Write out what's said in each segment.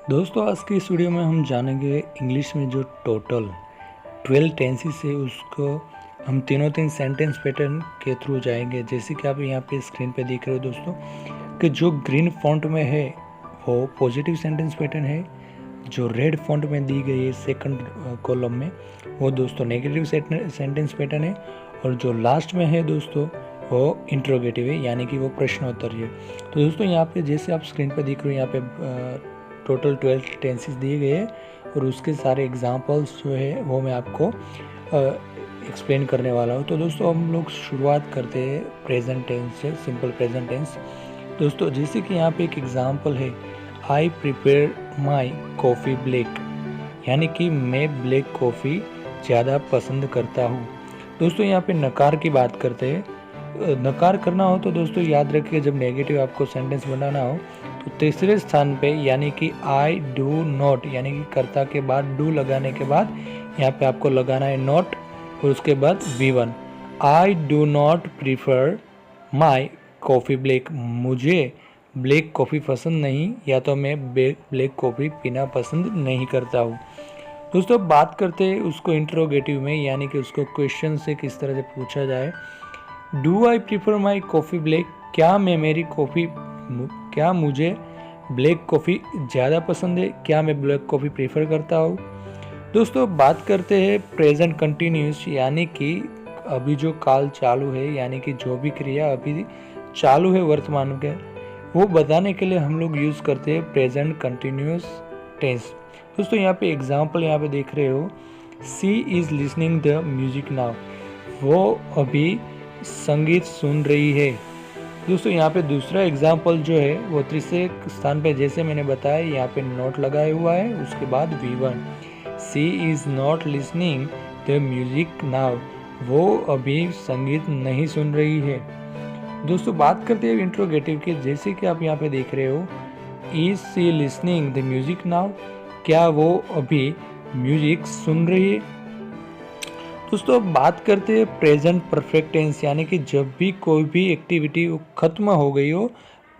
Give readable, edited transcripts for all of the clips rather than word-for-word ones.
दोस्तों आज की इस वीडियो में हम जानेंगे इंग्लिश में जो टोटल 12 टेंसेस है उसको हम तीन सेंटेंस पैटर्न के थ्रू जाएंगे। जैसे कि आप यहाँ पे स्क्रीन पे देख रहे हो दोस्तों कि जो ग्रीन फॉन्ट में है वो पॉजिटिव सेंटेंस पैटर्न है, जो रेड फॉन्ट में दी गई है सेकंड कॉलम में वो दोस्तों नेगेटिव सेंटेंस पैटर्न है, और जो लास्ट में है दोस्तों वो इंट्रोगेटिव है यानी कि वो प्रश्नोत्तर है। तो दोस्तों यहाँ पे जैसे आप स्क्रीन पे देख रहे हो यहाँ पे टोटल 12 टेंसेस दिए गए हैं और उसके सारे एग्जांपल्स जो है वो मैं आपको एक्सप्लेन करने वाला हूँ। तो दोस्तों हम लोग शुरुआत करते हैं प्रेजेंट टेंस से, सिंपल प्रेजेंट टेंस। दोस्तों जैसे कि यहाँ पे एक एग्जांपल है, I prepare my coffee black, यानी कि मैं ब्लैक कॉफ़ी ज़्यादा पसंद करता हूँ। दोस्तों यहाँ पे नकार की बात करते हैं। नकार करना हो तो दोस्तों याद रखिए जब नेगेटिव आपको सेंटेंस बनाना हो तो तीसरे स्थान पे यानी कि आई डू नॉट, यानी कि कर्ता के बाद डू लगाने के बाद यहाँ पे आपको लगाना है नॉट और उसके बाद V1। I do not prefer my coffee black, मुझे ब्लैक कॉफ़ी पसंद नहीं या तो मैं ब्लैक कॉफ़ी पीना पसंद नहीं करता हूँ। दोस्तों बात करते हैं उसको इंट्रोगेटिव में, यानी कि उसको क्वेश्चन से किस तरह से पूछा जाए। Do I prefer my coffee black, क्या मुझे ब्लैक कॉफ़ी ज़्यादा पसंद है, क्या मैं ब्लैक कॉफ़ी प्रीफर करता हूँ। दोस्तों बात करते हैं प्रेजेंट कंटिन्यूस, यानी कि अभी जो काल चालू है, यानी कि जो भी क्रिया अभी चालू है वर्तमान के, वो बताने के लिए हम लोग यूज़ करते हैं प्रेजेंट कंटिन्यूस टेंस। दोस्तों यहाँ पे एग्जाम्पल यहाँ पे देख रहे हो, she is listening the music now, वो अभी संगीत सुन रही है। दोस्तों यहाँ पे दूसरा एग्जाम्पल जो है वो तीसरे स्थान पे जैसे मैंने बताया यहाँ पे नोट लगाया हुआ है, उसके बाद V1। She is not listening the music now, वो अभी संगीत नहीं सुन रही है। दोस्तों बात करते हैं इंट्रोगेटिव की, जैसे कि आप यहाँ पे देख रहे हो, is she listening the music now, क्या वो अभी म्यूजिक सुन रही है। दोस्तों बात करते हैं प्रेजेंट परफेक्ट टेंस, यानी कि जब भी कोई भी एक्टिविटी ख़त्म हो गई हो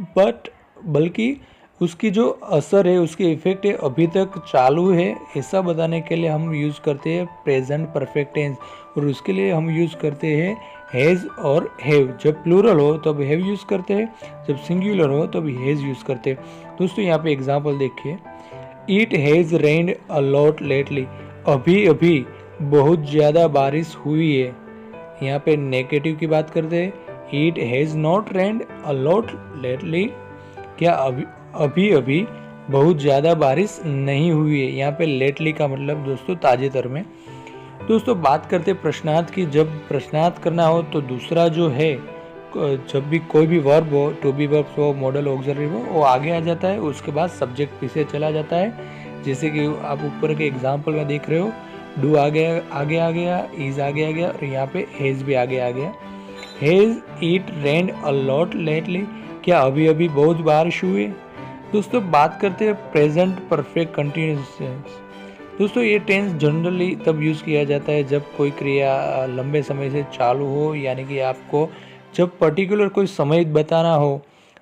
बल्कि उसकी जो असर है, उसकी इफेक्ट है अभी तक चालू है, ऐसा बताने के लिए हम यूज़ करते हैं प्रेजेंट परफेक्ट टेंस। और उसके लिए हम यूज़ करते हैं हैज़ और हैव। जब प्लूरल हो तब हैव यूज़ करते हैं, जब सिंगुलर हो तब हैज़ यूज़ करते हैं। दोस्तों यहाँ पे एग्जांपल देखिए, it has rained a lot lately, अभी अभी बहुत ज़्यादा बारिश हुई है। यहाँ पे नेगेटिव की बात करते हैं, it has not rained a lot lately, क्या अभी अभी बहुत ज़्यादा बारिश नहीं हुई है। यहाँ पे लेटली का मतलब दोस्तों ताजेतर में। दोस्तों बात करते हैं प्रश्नार्थ की, जब प्रश्नार्थ करना हो तो दूसरा जो है, जब भी कोई भी वर्ब हो, टू बी वर्ब हो, मॉडल ऑक्सिलरी हो, वो आगे आ जाता है, उसके बाद सब्जेक्ट पीछे चला जाता है। जैसे कि आप ऊपर के एग्जाम्पल में देख रहे हो, डू आगे आ गया, इज आगे आ गया और यहाँ पे हैज़ भी आगे आ गया। Has it rained a lot lately, क्या अभी अभी बहुत बारिश हुई। दोस्तों बात करते हैं प्रेजेंट परफेक्ट कंटिन्यूअस टेंस। दोस्तों ये टेंस जनरली तब यूज़ किया जाता है जब कोई क्रिया लंबे समय से चालू हो, यानी कि आपको जब पर्टिकुलर कोई समय बताना हो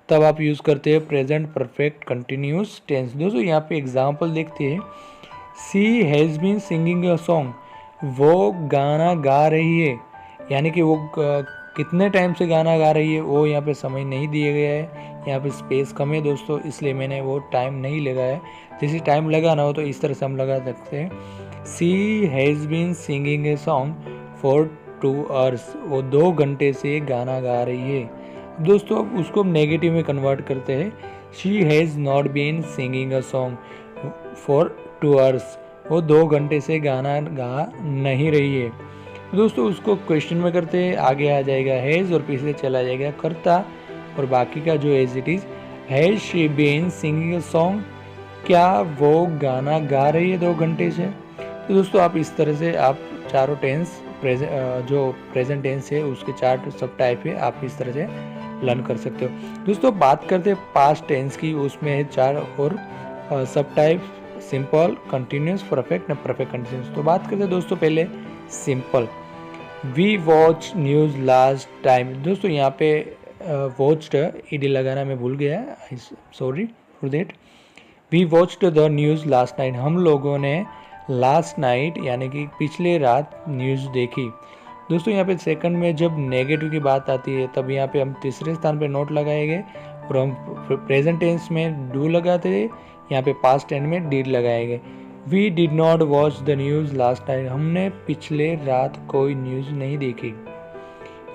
तब आप यूज़ करते हैं प्रेजेंट परफेक्ट कंटिन्यूअस टेंस। दोस्तों यहाँ पे एग्जांपल देखते हैं, she has been singing a song, वो गाना गा रही है, यानी कि वो कितने टाइम से गाना गा रही है वो यहाँ पे समय नहीं दिया गया है, यहाँ पे स्पेस कम है दोस्तों, इसलिए मैंने वो टाइम नहीं लगाया है। जैसे टाइम लगाना हो तो इस तरह से हम लगा सकते हैं, she has been singing a song for 2 hours, वो 2 घंटे से गाना गा रही है। दोस्तों अब उसको हम नेगेटिव में कन्वर्ट करते हैं, she has not been singing a song for 2 hours, वो 2 घंटे से गाना गा नहीं रही है। दोस्तों उसको क्वेश्चन में करते हैं, आगे आ जाएगा हैज़ और पीछे चला जाएगा कर्ता और बाकी का जो as it is, has she been singing a song, क्या वो गाना गा रही है 2 घंटे से। तो दोस्तों आप इस तरह से आप चारों टेंस जो प्रेजेंट टेंस है उसके 4 सब टाइप है, आप इस तरह से लर्न कर सकते हो। दोस्तों बात करते हैं पास्ट टेंस की, उसमें है 4 और सब type, simple, continuous, perfect and perfect continuous. तो बात करते हैं दोस्तों पहले simple, we watch news last time. दोस्तों यहाँ पे वॉच्ड ईडी लगाना मैं भूल गया, sorry for that. We watched the news last night, हम लोगों ने लास्ट नाइट यानी कि पिछले रात न्यूज़ देखी। दोस्तों यहाँ पे सेकंड में जब नेगेटिव की बात आती है तब यहाँ पे हम तीसरे स्थान पे नोट लगाएंगे और हम प्रेजेंट टेंस में डू लगाते थे, यहाँ पे पास्ट टेंस में डिड लगाएंगे। We did not watch the news last night, हमने पिछले रात कोई न्यूज़ नहीं देखी।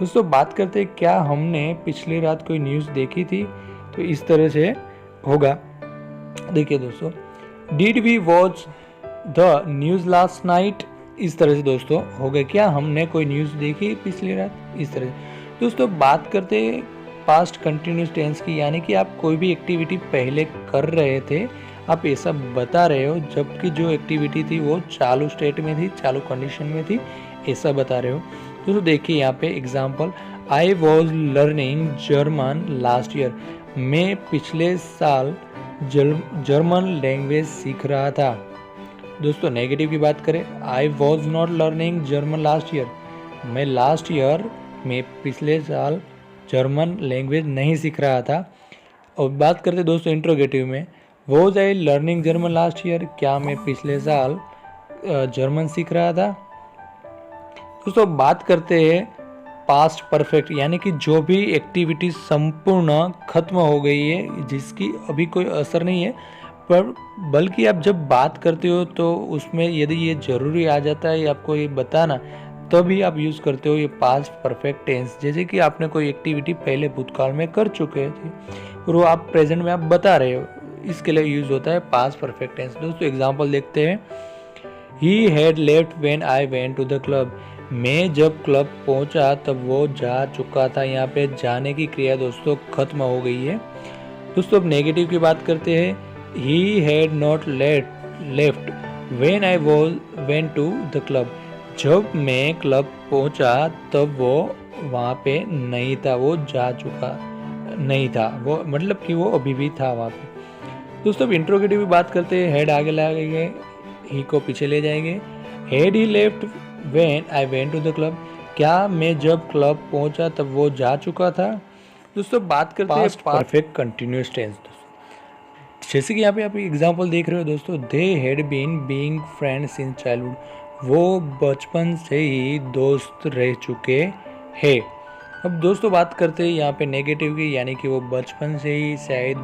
दोस्तों बात करते हैं क्या हमने पिछली रात कोई न्यूज़ देखी थी, तो इस तरह से होगा। देखिए दोस्तों, did we watch the news last night, इस तरह से दोस्तों हो गया क्या हमने कोई न्यूज़ देखी पिछली रात, इस तरह से। दोस्तों बात करते पास्ट कंटिन्यूस टेंस की, यानी कि आप कोई भी एक्टिविटी पहले कर रहे थे, आप ऐसा बता रहे हो जबकि जो एक्टिविटी थी वो चालू स्टेट में थी, चालू कंडीशन में थी, ऐसा बता रहे हो। दोस्तों देखिए यहाँ पे example, I was learning German last year, मैं पिछले साल जर्मन लैंग्वेज सीख रहा था। दोस्तों नेगेटिव की बात करें, I was not learning German last year, मैं लास्ट ईयर में पिछले साल जर्मन लैंग्वेज नहीं सीख रहा था। और बात करते दोस्तों इंट्रोगेटिव में, was I learning German last year, क्या मैं पिछले साल जर्मन सीख रहा था। दोस्तों बात करते हैं पास्ट परफेक्ट, यानी कि जो भी एक्टिविटी संपूर्ण खत्म हो गई है, जिसकी अभी कोई असर नहीं है, पर बल्कि आप जब बात करते हो तो उसमें यदि ये जरूरी आ जाता है आपको ये बताना, तभी आप यूज़ करते हो ये पास्ट परफेक्ट टेंस। जैसे कि आपने कोई एक्टिविटी पहले भूतकाल में कर चुके थे और वो आप प्रेजेंट में आप बता रहे हो, इसके लिए यूज़ होता है पास्ट परफेक्ट टेंस। दोस्तों एग्जांपल देखते हैं, he had left when I went to the club, मैं जब क्लब पहुंचा तब वो जा चुका था। यहाँ पे जाने की क्रिया दोस्तों खत्म हो गई है। दोस्तों अब नेगेटिव की बात करते हैं, he had not left when I went to the club, जब मैं क्लब पहुंचा तब वो वहाँ पे नहीं था, वो जा चुका नहीं था, वो मतलब कि वो अभी भी था वहाँ पे। दोस्तों अब इंट्रोगेटिव की बात करते हैं, हेड आगे लगाएंगे, ही को पीछे ले जाएंगे। Had he left when I went to the club, क्या मैं जब क्लब पहुंचा तब वो जा चुका था। दोस्तों बात करते हैं परफेक्ट कंटिन्यूअस टेंस। जैसे कि यहाँ पे आप एग्जांपल देख रहे हो दोस्तों, they had been being friends since childhood, वो बचपन से ही दोस्त रह चुके हैं। अब दोस्तों बात करते हैं यहाँ पे नेगेटिव की, यानी कि वो बचपन से ही शायद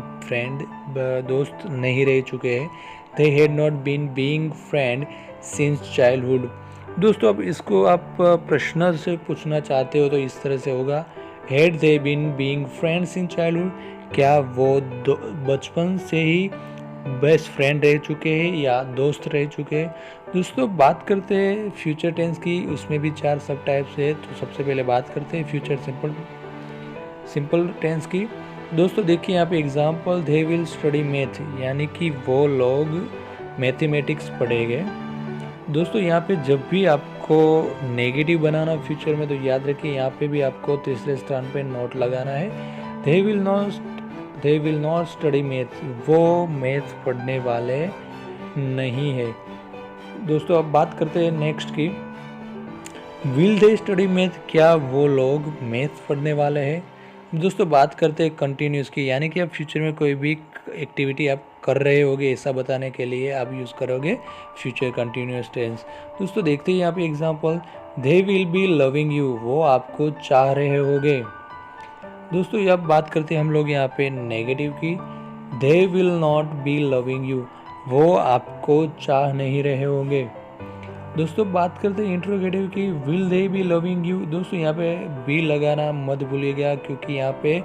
दोस्त नहीं रह चुके हैं। They had not been being friend since childhood. दोस्तों अब इसको आप प्रश्न से पूछना चाहते हो तो इस तरह से होगा, had they been being friends since childhood, क्या वो बचपन से ही बेस्ट फ्रेंड रह चुके हैं या दोस्त रह चुके हैं। दोस्तों बात करते हैं फ्यूचर टेंस की, उसमें भी 4 सब टाइप्स है। तो सबसे पहले बात करते हैं फ्यूचर सिंपल टेंस की। दोस्तों देखिए यहाँ पे example, they will study math, यानी कि वो लोग मैथमेटिक्स पढ़ेंगे। दोस्तों यहाँ पे जब भी आपको नेगेटिव बनाना फ्यूचर में, तो याद रखिए यहाँ पे भी आपको तीसरे स्थान पे नोट लगाना है। दे विल नॉट स्टडी मैथ, वो मैथ पढ़ने वाले नहीं है। दोस्तों अब बात करते हैं नेक्स्ट की, विल दे स्टडी मैथ, क्या वो लोग मैथ पढ़ने वाले हैं। दोस्तों बात करते हैं कंटिन्यूस की, यानी कि आप फ्यूचर में कोई भी एक्टिविटी आप कर रहे होगे ऐसा बताने के लिए आप यूज़ करोगे फ्यूचर कंटिन्यूस टेंस। दोस्तों देखते हैं यहाँ पे example, they will be loving you, वो आपको चाह रहे होगे। दोस्तों अब बात करते हैं हम लोग यहाँ पे नेगेटिव की, दे will not be loving you, वो आपको चाह नहीं रहे होंगे। दोस्तों बात करते हैं इंट्रोगेटिव की, will they be loving you. दोस्तों यहाँ पे बी लगाना मत भूलिएगा, क्योंकि यहाँ पे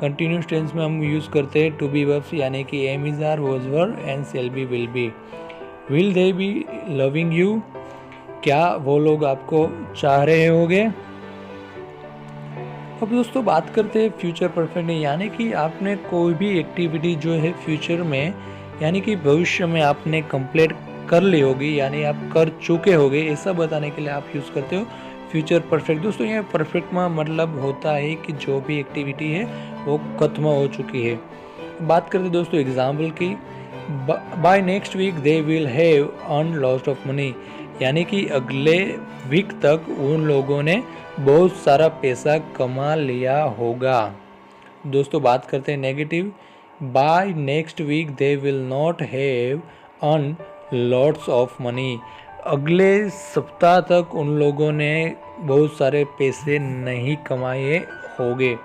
कंटिन्यूस टेंस में हम यूज़ करते हैं टू बी वर्ब्स, यानी कि am is are, was were and shall be, will be. Will they be loving you, क्या वो लोग आपको चाह रहे होंगे। अब दोस्तों बात करते हैं फ्यूचर परफेक्ट, यानी कि आपने कोई भी एक्टिविटी जो है फ्यूचर में, यानी कि भविष्य में आपने कंप्लीट कर ली होगी, यानी आप कर चुके होगे, ऐसा बताने के लिए आप यूज़ करते हो फ्यूचर परफेक्ट। दोस्तों ये परफेक्ट में मतलब होता है कि जो भी एक्टिविटी है वो खत्म हो चुकी है। बात करते हैं दोस्तों एग्जाम्पल की, by next week they will have earn lot of money, यानी कि अगले वीक तक उन लोगों ने बहुत सारा पैसा कमा लिया होगा। दोस्तों बात करते हैं negative, by next week they will not have earn lots of money. अगले सप्ताह तक उन लोगों ने बहुत सारे पैसे नहीं कमाए होंगे।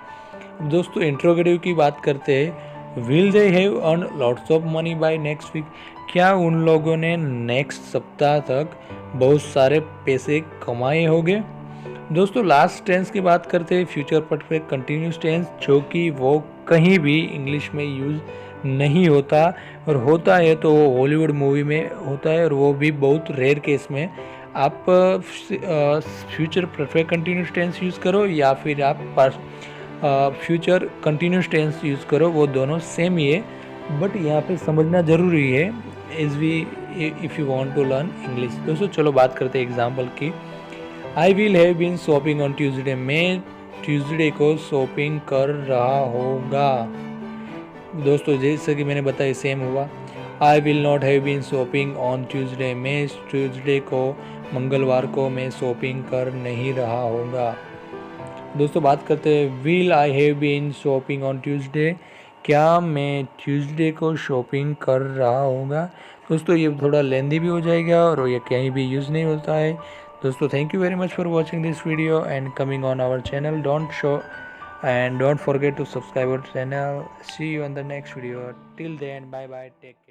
दोस्तों इंट्रोगेटिव की बात करते हैं, will they have earn lots of money by next week. क्या उन लोगों ने नेक्स्ट सप्ताह तक बहुत सारे पैसे कमाए होंगे। दोस्तों लास्ट टेंस की बात करते हैं, फ्यूचर परफेक्ट कंटिन्यूस टेंस, जो कि वो कहीं भी इंग्लिश में यूज़ नहीं होता, और होता है तो वो हॉलीवुड मूवी में होता है, और वो भी बहुत रेयर केस में। आप future perfect continuous tense use करो या फिर आप फ्यूचर कंटिन्यूस टेंस यूज़ करो, वो दोनों सेम ही है, बट यहाँ पे समझना ज़रूरी है if you want to learn English. दोस्तों चलो बात करते हैं एग्जांपल की। I will have been shopping on Tuesday. मैं ट्यूसडे को शॉपिंग कर रहा होगा। दोस्तों जैसे कि मैंने बताया सेम हुआ। I will not have been shopping on Tuesday. मैं ट्यूसडे को मंगलवार को मैं शॉपिंग कर नहीं रहा होगा। दोस्तों बात करते हैं, will I have been shopping on Tuesday. क्या मैं ट्यूसडे को शॉपिंग कर रहा होगा। दोस्तों ये थोड़ा लेंदी भी हो जाएगा और ये कहीं भी यूज़ नहीं होता है। दोस्तों thank you very much for watching this video and coming on our channel. Don't forget to subscribe our channel. See you in the next video. Till then, bye bye, take care.